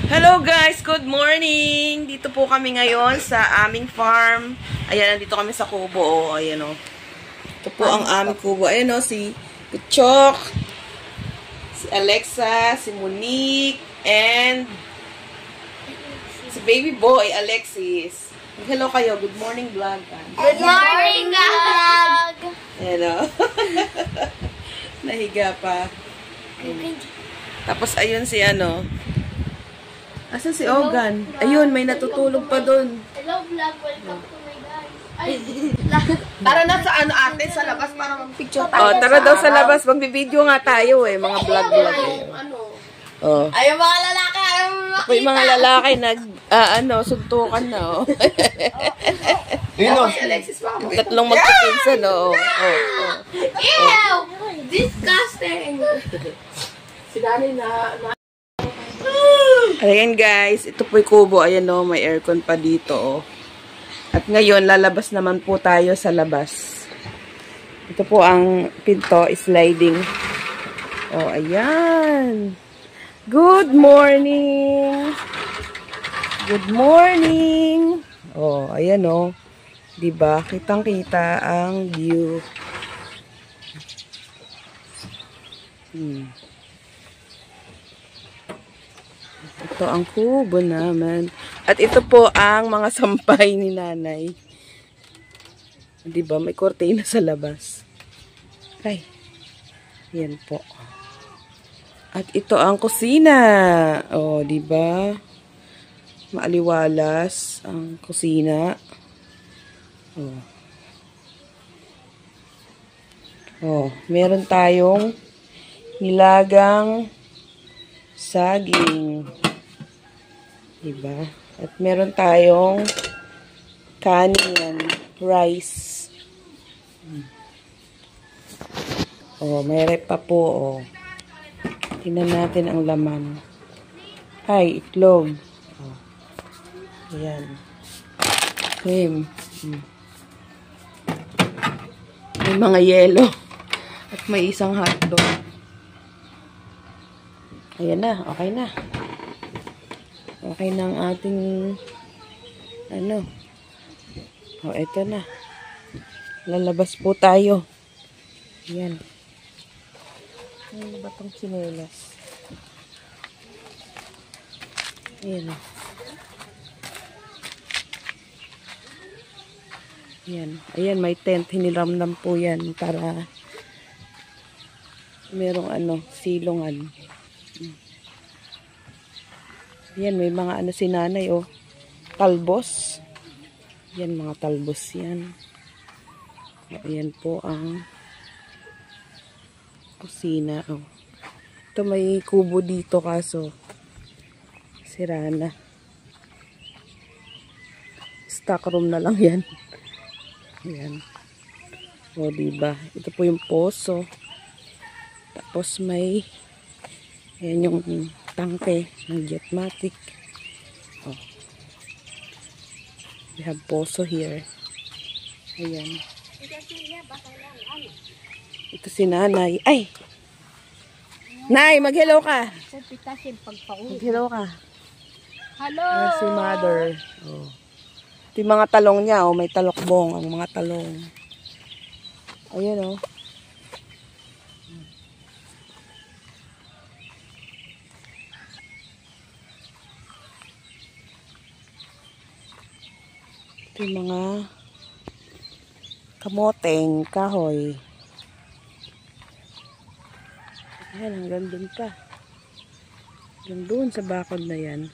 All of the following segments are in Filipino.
Hello guys, good morning! Dito po kami ngayon sa aming farm. Ayan, nandito kami sa kubo. Ayan o. Ito po ang aming kubo. Ayan o, si Kuchok, si Alexa, si Monique, and si baby boy, Alexis. Hello kayo, good morning vlog. Good morning, vlog! Ayan o. Nahiga pa. Tapos ayun si ano. Asan si Ogan? Ayun, may natutulog pa doon. Hello, vlog. Welcome to my guys. Ay, Tara na sa ano ate, sa labas para mag-picture tayo. Oh, tara daw sa labas. Magbibideo nga tayo eh. Mga vlog-vlog eh. Ano? Oh. ay, yung mga lalaki, ayaw mo makita. May mga lalaki suntukan na oh. Tapos si Alexis pa ako. Tatlong magpipinsan oh. Ew! Disgusting! Si Dani na Ayan guys, ito po yung kubo. Ayan oh, may aircon pa dito oh. At ngayon, lalabas naman po tayo sa labas. Ito po ang pinto, sliding. Oh, ayan. Good morning! Good morning! Oh, ayan oh. Diba? Kitang-kita ang view. Ito ang kubo naman. At ito po ang mga sampay ni nanay. Diba? May kortina sa labas. Ay. Yan po. At ito ang kusina. O, diba? Maaliwalas ang kusina. Meron tayong nilagang saging. Diba? At meron tayong kanin, rice. May rep pa po, tingnan natin ang laman. Ay, itlog. Ayan. Cream. May mga yelo. At may isang hotdog. Ayan na, okay na. Okay na ang ating eto na. Lalabas po tayo. Ayan. Ano ba itong sinelas? Ayan. Ayan. Ayan, may tent. Hiniramdam po yan para merong silungan. Yan, may mga si nanay, oh. Talbos. Yan, mga talbos yan. Ayan po ang kusina, oh. Ito may kubo dito kaso sira na. Stock room na lang yan. Ayan. O, diba? Ito po yung poso. Tapos may ayan yung tangke ng Jetmatic. We have poso here. Ayan. Ito si nanay. Ay! Nay, mag-hello ka. Mag-hello ka. Hello! Ayan si mother. Ito yung mga talong niya. May talokbong ang mga talong. Ayan Ito yung mga kamoteng kahoy. Ayan, hanggang dun pa. Hanggang dun sa bakod na yan.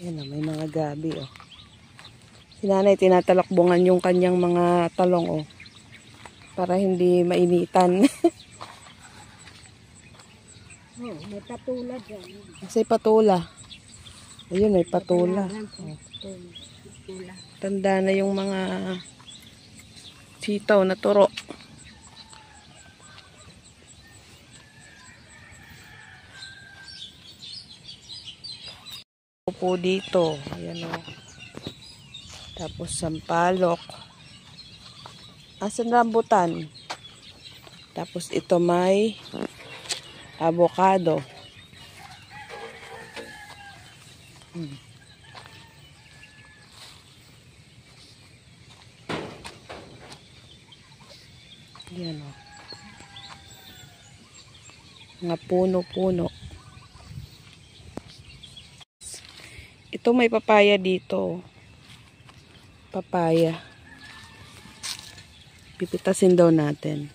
Ayan may mga gabi Si nanay tinatalakbungan yung kanyang mga talong para hindi mainitan. May patula dyan. Kasi patula. Ayun, may patula. Tanda na yung mga sitaw na turo. Po dito. Ayan Tapos sampalok. Asan rambutan? Tapos ito may avocado. Yan o. Mga puno-puno. Ito may papaya dito. Papaya. Pipitasin daw natin.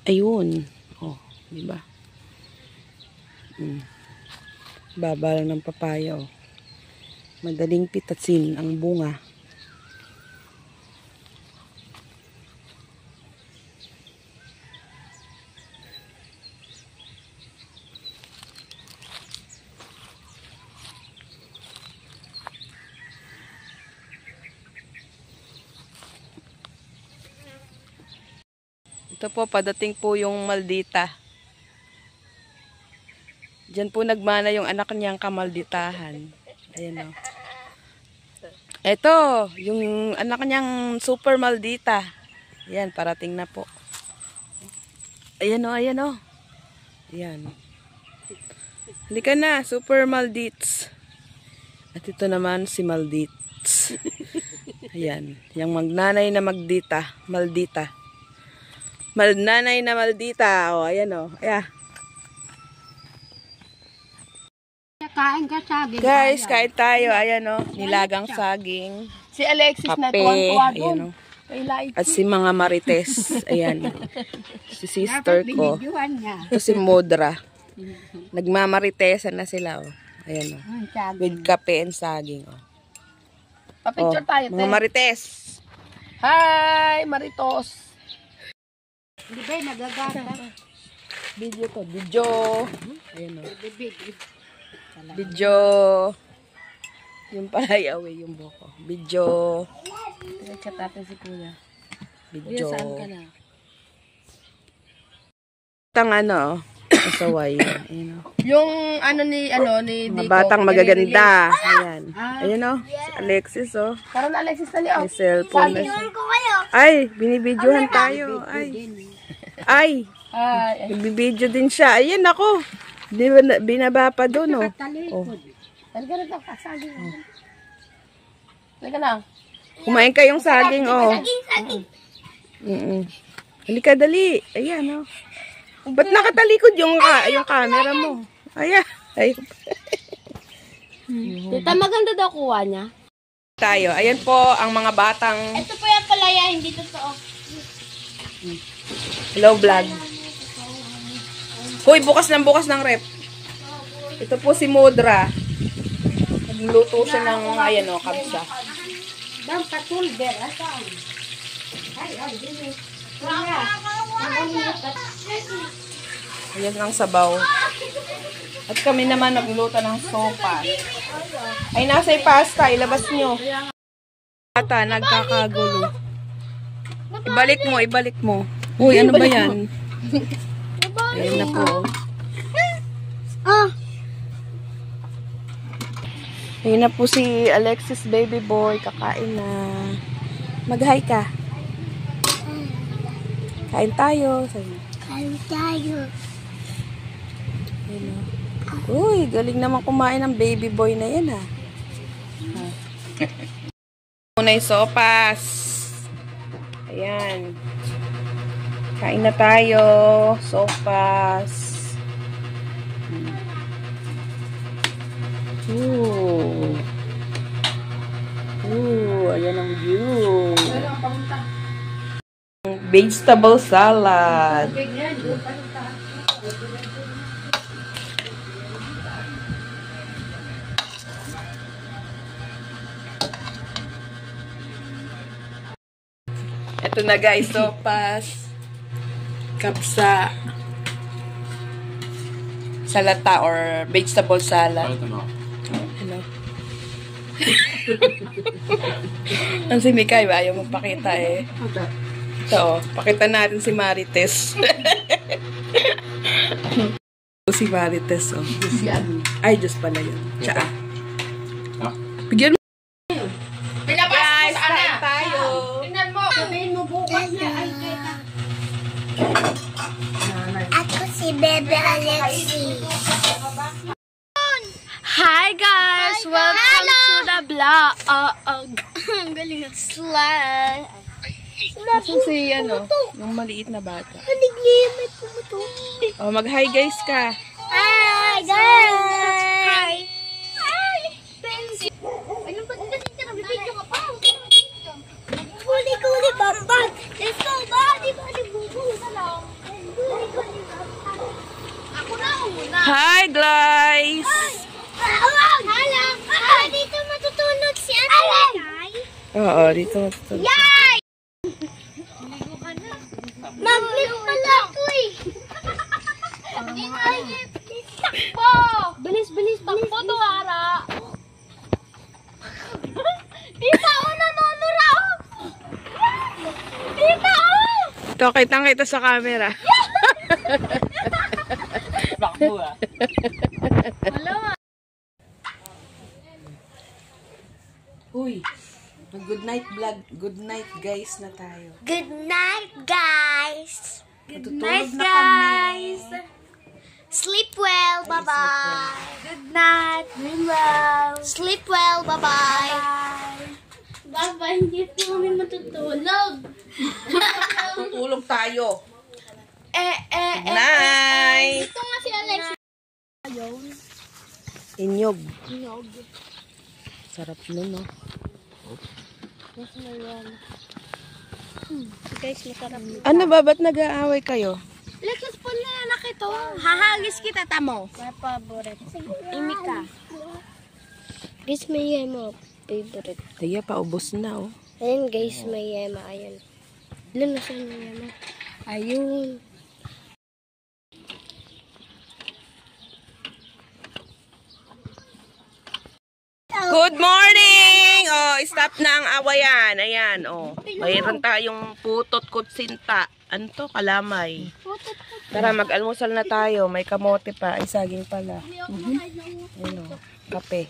Ayun. Oh, di ba? Baba lang ng papaya oh. Madaling pitasin ang bunga. Ito po, padating po yung maldita. Diyan po nagmana yung anak niyang kamalditahan. Ayan o. Ito, yung anak niyang super maldita. Ayan, parating na po. Ayan o, ayan o. Ayan. Halika na, super maldits. At ito naman si maldits. Ayan, yung magnanay na maldita. Malnanay na maldita. O, ayan o. Ayan. Kain ka saging. Guys, kain tayo. Ayan o. Nilagang saging. Si Alexis na Kape. tuwan-tuwa Ayan doon. o. Kay Light. At si mga marites. Ayan. Si sister ko. Binidyohan niya. Ito si Modra. Nagmamaritesan na sila o. Ayan o. Saging. With kape and saging o. Pa-picture tayo, Mga te. marites. Hi, Maritos. Di ba nagagata? Video to. Video. Ayan o. Bibig. Video. Yung palayaw eh, yung buko. Video. Nag-chat natin si Kuya. Video. Kuya, saan ka na? Batang ano, asaway. Ayan o. Yung ni Mga Dico. batang magaganda. Ayan. Ah. Ayan o. Si Alexis o. Parang na Alexis na niyo. May cellphone na siya. ko kayo. Ay, binibidyohan tayo. Ay. Ay. Hi. Nagbibidyo din siya. Ayan ako. Binaba pa doon o. Talikod. Halika na lang. Saging. Halika na. Kumain kayong saging o. Saging. Halika dali. Ayan o. Ba't nakatalikod yung camera mo? Ayan. Ay. Tita, maganda daw kuha niya. Tayo. Ayan po ang mga batang Ito po yung palaya, hindi totoo. hello vlog. Hoy, bukas ng rep. Ito po si Modra. Nagluluto siya ng ayan o, kabsa. Dang patulber, asaan? Ay, dili. Ayan ang sabaw. At kami naman nagluluto ng sopa. Ay, nasa pasta. Ilabas nyo. Ata, nagkakagulo. Ibalik mo. Uy, ano ba yan? Ayan na po. Ayan na po si Alexis baby boy. Kakain na. Mag-hi ka. Kain tayo. Kain tayo. Ayan na. Uy, galing naman kumain ng baby boy na yan ha. Muna yung sopas. Ayan. Kain na tayo. Sopas. Ooh. Ayan ang view. Vegetable salad. Ito na guys, sopas, kapsa, salata or vegetable salad. Hello. Ang si Mikay ba? Ayaw magpakita eh. Ito, pakita natin si Marites. Si Marites, oh. Ay, Diyos pala yun. Tsaa. Bigyan mo. Guys, Ako si Bebe Alexi. Hi guys! Welcome to the vlog. Ang galing ng slide. Kasi si, yung maliit na bata. May pumuto. Oh, mag-hi guys ka. Hi guys! Hi! Ano ba ito? Nabibidyo ka pa. Guli-guli bambang. Let's go! Bali bubu na lang. Guli-guli bambang. Ako na una. Hi guys! Hala! Dito matutulog si Ate. Oo, dito matutulog. Yay! Mag-lift pala ako eh. Takbo! Bilis, takbo to, Ara. Tita, nanonura ako. Tita, Ito, kitang-kita sa camera. Bakbo ah. Uy, good night vlog. Good night guys na tayo. Good night, guys. Good night, guys. Sleep well. Bye-bye. Good night. Dream well. Sleep well. Bye-bye. Bye-bye. Hindi po kami matutulog. Tutulog tayo. Good night. Ito nga si Alex. Inyog. Sarap nun, no? Guys, masarap. Ano ba? Ba't nag-aaway kayo? Let's po na anak ito. Hahagis kita, tamo. My favorite. Imika. Guys, may yema. Favorite. Kaya paubos na, oh. Ayun guys, may yema. Ayun. Ilan na siya may yema? Ayun. Good morning! Oh, stop na ang awayan. Ayan, oh. Mayroon tayong putot kutsinta. Ano to? Kalamay. Tara, mag-almusal na tayo. May kamote pa. Ay, saging pala. Ayun, oh. Kape.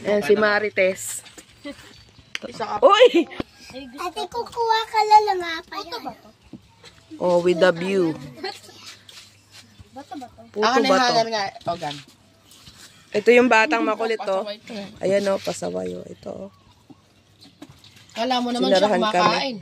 Ayan, si Marites. Uy! Ate, kukuha ka lang pa yan. Oh, with the view. Puto ba to? nga. Ogan. Ito yung batang makulit, oh. Ayan, oh, pasaway, oh. Ito, oh. Kala mo naman siya Sinarahan kumakain.